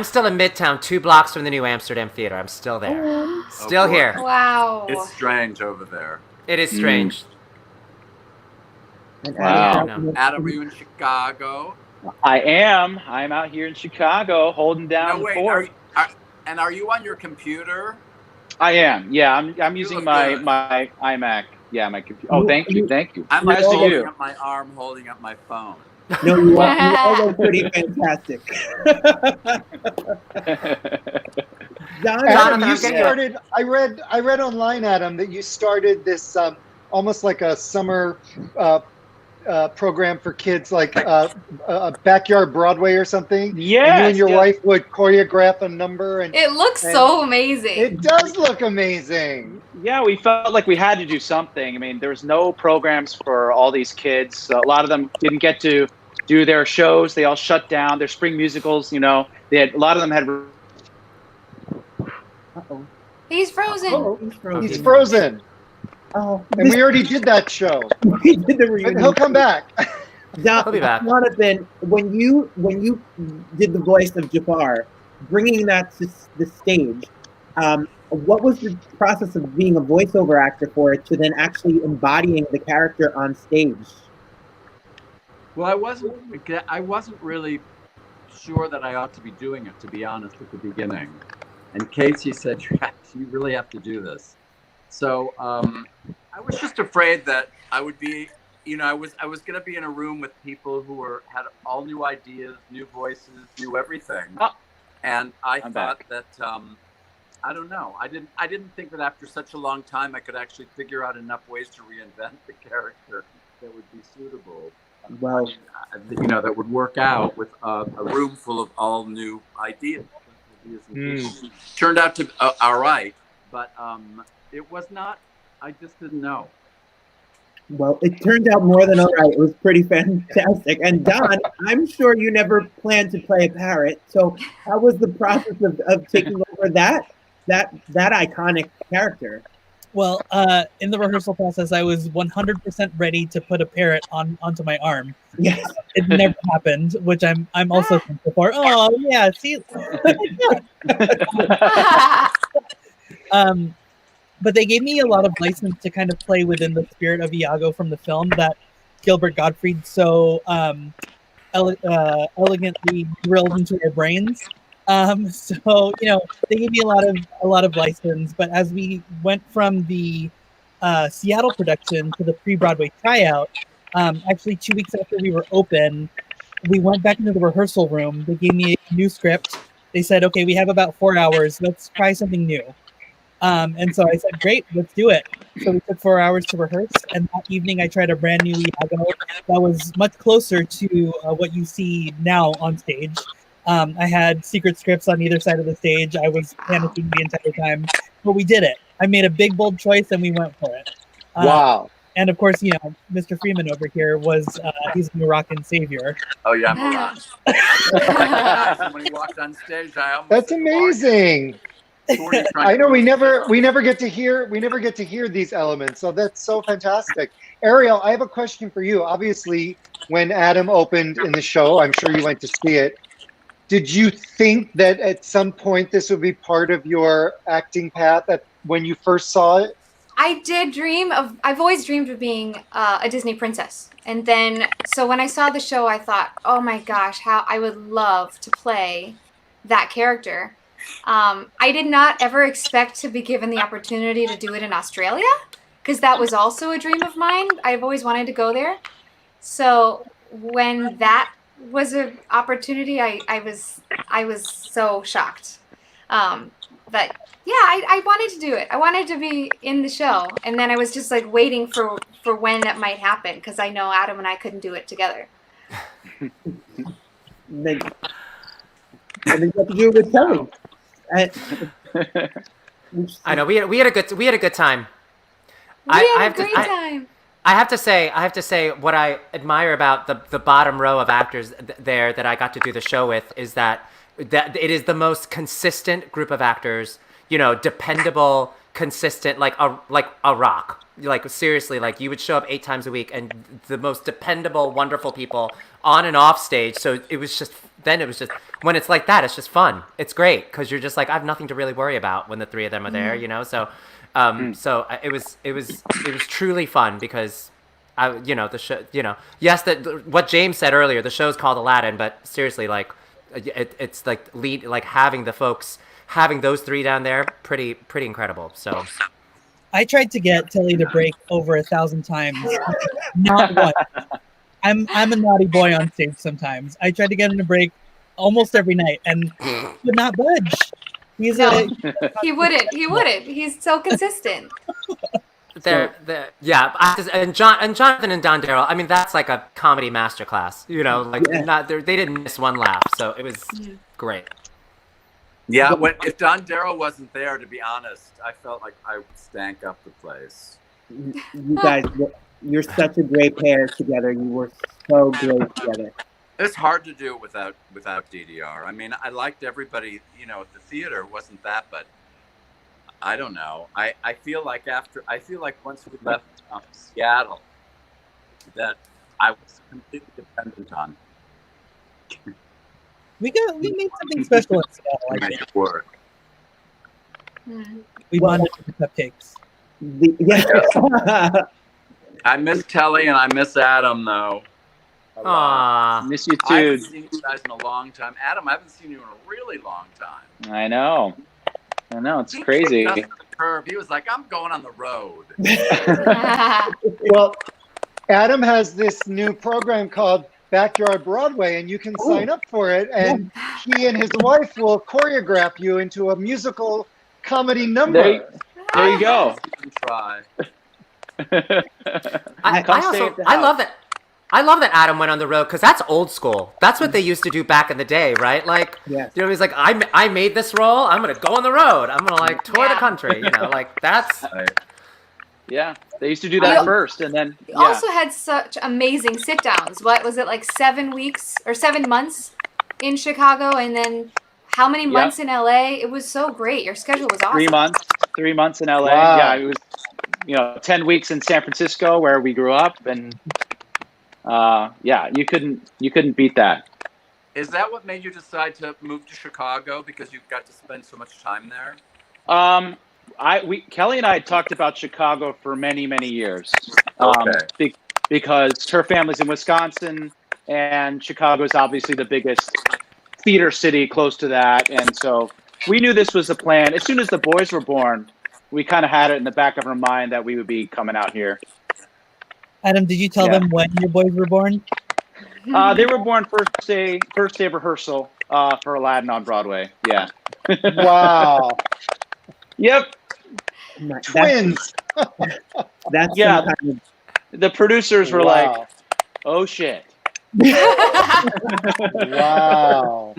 still in Midtown, 2 blocks from the New Amsterdam Theater. I'm still there. Still here. Wow. It's strange over there. It is strange. Wow. Adam, are you in Chicago? I am. I'm out here in Chicago holding down the fort. And are you on your computer? I am. Yeah, I'm using my iMac. Yeah, my computer. Oh, thank you. I'm Nice to holding you. up my arm, holding up my phone. No, you all look pretty fantastic. Adam, you started. I read online, Adam, that you started this almost like a summer program for kids, like a backyard Broadway or something. Yeah. You and your wife would choreograph a number, and It looks so amazing. It does look amazing. Yeah, we felt like we had to do something. I mean, there was no programs for all these kids. So a lot of them didn't get to do their shows. They all shut down. Their spring musicals, a lot of them had. He's frozen. He's frozen. Oh, and we already did that show. We did the reunion. He'll come back. He'll be back. Jonathan, when you did the voice of Jafar, bringing that to the stage, what was the process of being a voiceover actor for it to then actually embodying the character on stage? Well, I wasn't really sure that I ought to be doing it, to be honest, at the beginning. And Casey said, "You really have to do this." So I was just afraid that I would be, I was going to be in a room with people who had all new ideas, new voices, new everything, and I thought that I don't know. I didn't think that after such a long time I could actually figure out enough ways to reinvent the character that would be suitable. Well, that would work out with a room full of all new ideas. Turned out to all right, but it was not. I just didn't know. Well, it turned out more than all right. It was pretty fantastic. And Don, I'm sure you never planned to play a parrot. So how was the process of taking over that iconic character? Well, in the rehearsal process, I was 100% ready to put a parrot onto my arm. Yes. It never happened, which I'm also thankful for. Oh yeah, see. But they gave me a lot of license to kind of play within the spirit of Iago from the film that Gilbert Gottfried so elegantly drilled into our brains. So they gave me a lot of license. But as we went from the Seattle production to the pre-Broadway tryout, actually 2 weeks after we were open, we went back into the rehearsal room. They gave me a new script. They said, "Okay, we have about 4 hours. Let's try something new." And so I said, "Great, let's do it." So we took 4 hours to rehearse, and that evening I tried a brand new Iago that was much closer to what you see now on stage. I had secret scripts on either side of the stage. I was panicking the entire time, but we did it. I made a big, bold choice, and we went for it. Wow. And of course, Mr. Freeman over here he's a Moroccan savior. Oh yeah, Moroccan. When he walked on stage, I almost. That's amazing. Shorty trying I know to- we never get to hear these elements, so that's so fantastic. Ariel, I have a question for you. Obviously, when Adam opened in the show, I'm sure you went to see it. Did you think that at some point this would be part of your acting path when you first saw it? I've always dreamed of being a Disney princess. And then, so when I saw the show, I thought, oh my gosh, how I would love to play that character. I did not ever expect to be given the opportunity to do it in Australia, because that was also a dream of mine. I've always wanted to go there. So when that was an opportunity, I was so shocked. But yeah, I wanted to do it. I wanted to be in the show, and then I was just like waiting for when that might happen, because I know Adam and I couldn't do it together. Then you have to do it with Telly. I know we had a good time. We had a great time. I have to say what I admire about the bottom row of actors there that I got to do the show with is that it is the most consistent group of actors, dependable, consistent, like a rock. Like seriously, like you would show up 8 times a week and the most dependable, wonderful people on and off stage. So it was just when it's like that, it's just fun. It's great because you're just like, I have nothing to really worry about when the 3 of them are there, So it was truly fun because the show, yes, that what James said earlier, the show's called Aladdin, but seriously, like it's like having those 3 down there, pretty incredible. So I tried to get Telly to break over 1,000 times, not once. I'm a naughty boy on stage sometimes. I tried to get him to break almost every night and would not budge. He wouldn't. He's so consistent. And Jonathan and Don Darrell. I mean, that's like a comedy masterclass. They didn't miss one laugh, so it was great. Yeah, if Don Darrell wasn't there, to be honest, I felt like I would stank up the place. You guys, you're such a great pair together. You were so great together. It's hard to do it without DDR. I mean, I liked everybody, at the theater. It wasn't that, but I don't know. I feel like once we left Seattle, that I was completely dependent on. We made something special in Seattle. I think. Work. We bonded with the cupcakes. I miss Telly and I miss Adam though. Aww, miss you too. I haven't seen you guys in a long time. Adam, I haven't seen you in a really long time. I know. It's crazy. He was like, I'm going on the road. Well, Adam has this new program called Backyard Broadway, and you can sign up for it, and he and his wife will choreograph you into a musical comedy number. There you go. Try. I love that Adam went on the road because that's old school. That's what they used to do back in the day, right? Like, he's like, I made this role. I'm gonna go on the road. I'm gonna tour the country. That's. Yeah, they used to do that first, and then You also had such amazing sit downs. What was it, like 7 weeks or 7 months in Chicago, and then how many months in LA? It was so great. Your schedule was awesome. 3 months in LA. Wow. Yeah, it was 10 weeks in San Francisco where we grew up, and you couldn't beat that. Is that what made you decide to move to Chicago, because you got to spend so much time there? Kelly and I had talked about Chicago for many, many years. Because her family's in Wisconsin, and Chicago is obviously the biggest theater city close to that, and so we knew this was the plan. As soon as the boys were born, we kind of had it in the back of our mind that we would be coming out here. Adam, did you tell them when your boys were born? They were born first day of rehearsal for Aladdin on Broadway. Yeah. Wow. Yep. Twins. That's The producers were like, "Oh shit." Wow.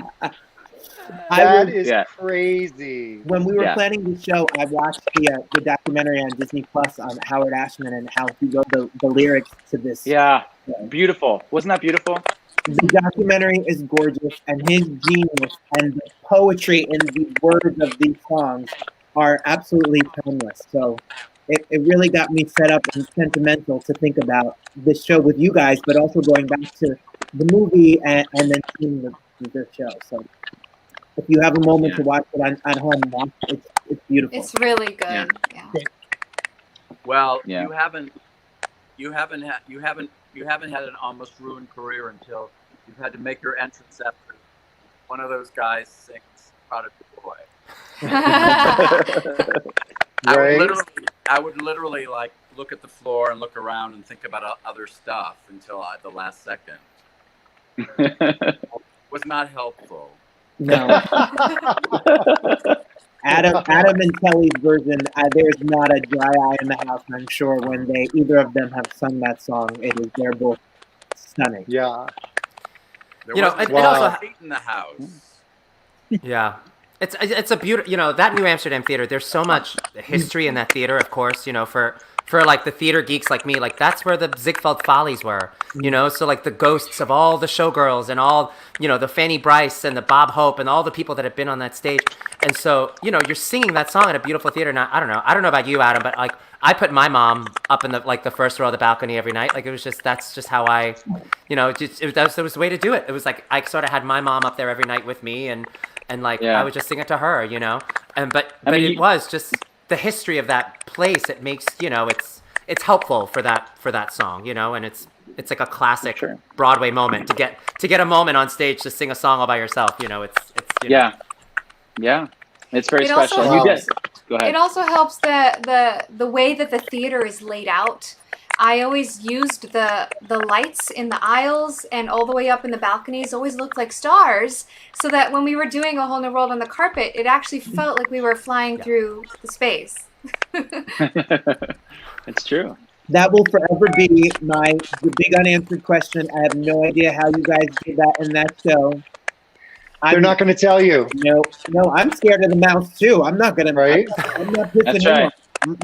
That is crazy. When we were planning the show, I watched the documentary on Disney Plus on Howard Ashman and how he wrote the lyrics to this. Yeah, beautiful. Wasn't that beautiful? The documentary is gorgeous, and his genius and the poetry in the words of these songs are absolutely timeless. So it really got me set up and sentimental to think about this show with you guys, but also going back to the movie and then seeing the show. So if you have a moment to watch it at home, watch it. It's beautiful. It's really good. Yeah. Well, you haven't had an almost ruined career until you've had to make your entrance after one of those guys sings "Prodigal Boy." I would literally like look at the floor and look around and think about other stuff until the last second. Was not helpful. No. Adam and Telly's version, there's not a dry eye in the house, I'm sure, when either of them have sung that song. They're both stunning. Yeah. There wasn't it also heat in the house. Yeah. It's a beautiful, that New Amsterdam theater, there's so much history in that theater, of course, for like the theater geeks like me, like that's where the Ziegfeld Follies were, so like the ghosts of all the showgirls and all, the Fanny Bryce and the Bob Hope and all the people that have been on that stage. And so, you're singing that song at a beautiful theater. Now, I don't know about you, Adam, but like I put my mom up in the first row of the balcony every night. Like that's just how I, that was the way to do it. It was like, I sort of had my mom up there every night with me and like, I would just sing it to her, but it was just the history of that place. It makes, it's helpful for that song, and it's like a classic Broadway moment to get a moment on stage to sing a song all by yourself. Yeah, it's very It special. also You did. helps- Go ahead. It also helps the way that the theater is laid out. I always used the lights in the aisles and all the way up in the balconies always looked like stars, so that when we were doing A Whole New World on the carpet, it actually felt like we were flying through the space. It's true. That will forever be the big unanswered question. I have no idea how you guys did that in that show. They're not going to tell you. No, I'm scared of the mouse too. I'm not going to. Right? I'm not pissing That's him right. off.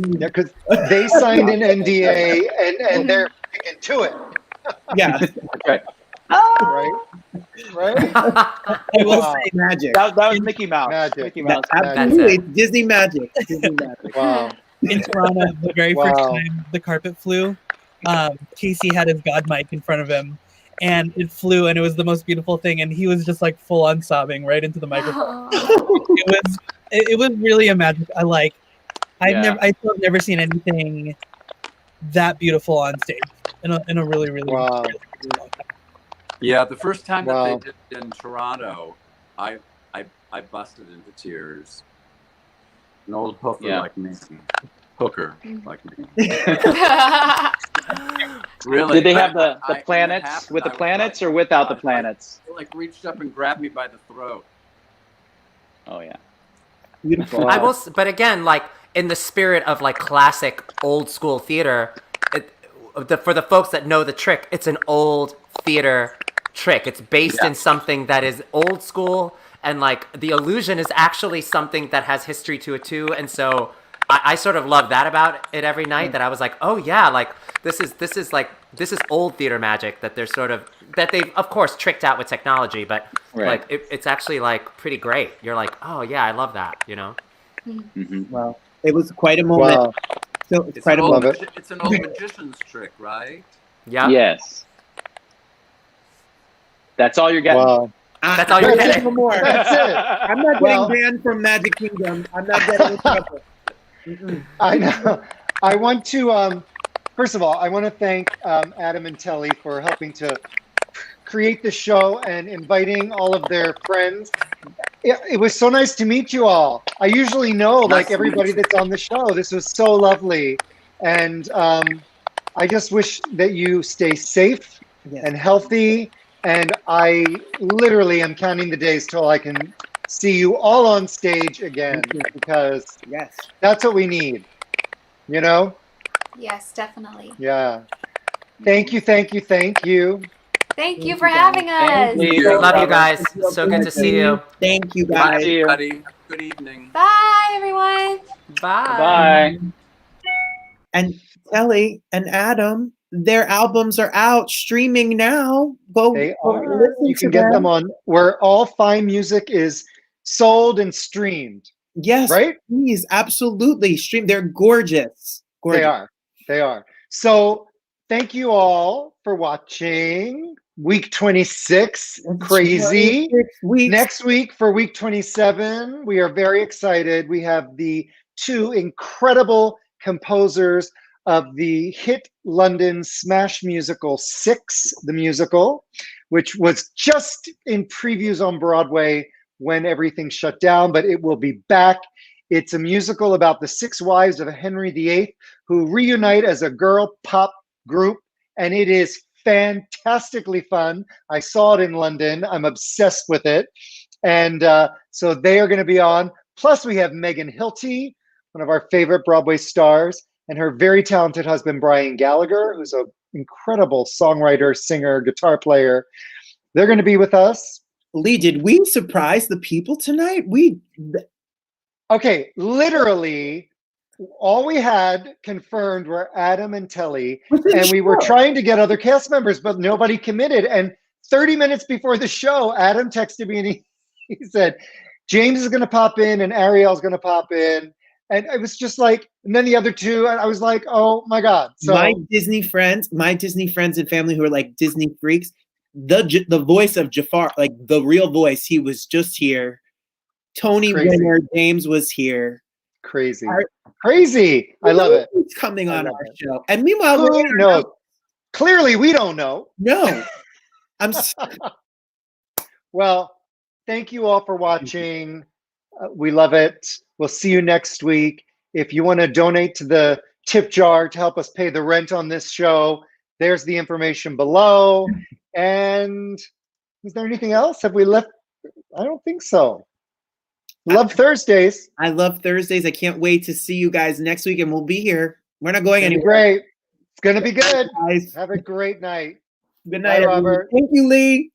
Yeah, because they signed an NDA and they're sticking to it. Yeah. Right. Right? I will say magic. That was Mickey Mouse. Magic. Mickey Mouse. Absolutely. It's Disney magic. Disney magic. Wow. In Toronto, the very first Wow. time the carpet flew, Casey had his god mic in front of him, and it flew, and it was the most beautiful thing, and he was just like full on sobbing right into the microphone. It was really a magic. I've still never seen anything that beautiful on stage in a really, really, Wow. really long time. Yeah, the first time that Wow. they did it in Toronto, I busted into tears. An old hooker like me. Hooker like me. Really? Did they have I- the planets with the planets or without the planets? They like reached up and grabbed me by the throat. Oh yeah. Beautiful. But again, like in the spirit of like classic old school theater, for the folks that know the trick, it's an old theater trick. It's based in something that is old school, and like the illusion is actually something that has history to it too. And so I sort of love that about it every night, that I was like, oh yeah, like this is old theater magic that they've of course tricked out with technology, but like it's actually like pretty great. You're like, oh yeah, I love that, Mm-hmm. Well, it was quite a moment. Wow. So it's quite a Old moment. It's an old magician's trick, right? Yeah. Yes. That's all you're getting. Wow. That's all you're That's getting. it. More. That's it. I'm not Well- getting banned from Magic Kingdom. I'm not getting in trouble. Mm-mm. I know. I want to, first of all, I want to thank Adam and Telly for helping to create the show and inviting all of their friends. It was so nice to meet you all. I usually know like everybody that's on the show. This was so lovely. And I just wish that you stay safe and healthy. And I literally am counting the days till I can see you all on stage again, because that's what we need, Yes, definitely. Yeah. Thank you, thank you, thank you. Thank you for having us. Thank you. Love you guys. So good to see you. Thank you, Bye, guys. everybody. Good evening. Bye, everyone. Bye. Bye. And Telly and Adam, their albums are out streaming now. Go They go are. listen You to can get them them. on where all fine music is sold and streamed. Yes, Right? please, absolutely. Stream. They're gorgeous. They Gorgeous. are. They are. So thank you all for watching week 26. Crazy. 26 weeks. Next week for week 27, we are very excited. We have the two incredible composers of the hit London smash musical Six, the musical, which was just in previews on Broadway when everything shut down, but it will be back. It's a musical about the six wives of Henry VIII who reunite as a girl pop group, and it is fantastically fun. I saw it in London. I'm obsessed with it. And so they are going to be on. Plus, we have Megan Hilty, one of our favorite Broadway stars, and her very talented husband, Brian Gallagher, who's an incredible songwriter, singer, guitar player. They're going to be with us. Lee, did we surprise the people tonight? Okay, literally, all we had confirmed were Adam and Telly, and we were trying to get other cast members, but nobody committed. And 30 minutes before the show, Adam texted me and he said, James is going to pop in and Ariel's going to pop in. And it was just like, and then the other two, and I was like, oh my God. So my Disney friends and family who are like Disney freaks, the voice of Jafar, like the real voice, he was just here. Tony winner James was here. Crazy. Crazy. I love it. He's coming on our show. And meanwhile, clearly we don't know. No. Well, thank you all for watching. We love it. We'll see you next week. If you want to donate to the tip jar to help us pay the rent on this show, there's the information below. And is there anything else? Have we left? I don't think so. Love Thursdays. I love Thursdays. I can't wait to see you guys next week, and we'll be here. We're not going anywhere. Great. It's going to be good. Guys. Have a great night. Good night, Bye, Robert. Thank you, Lee.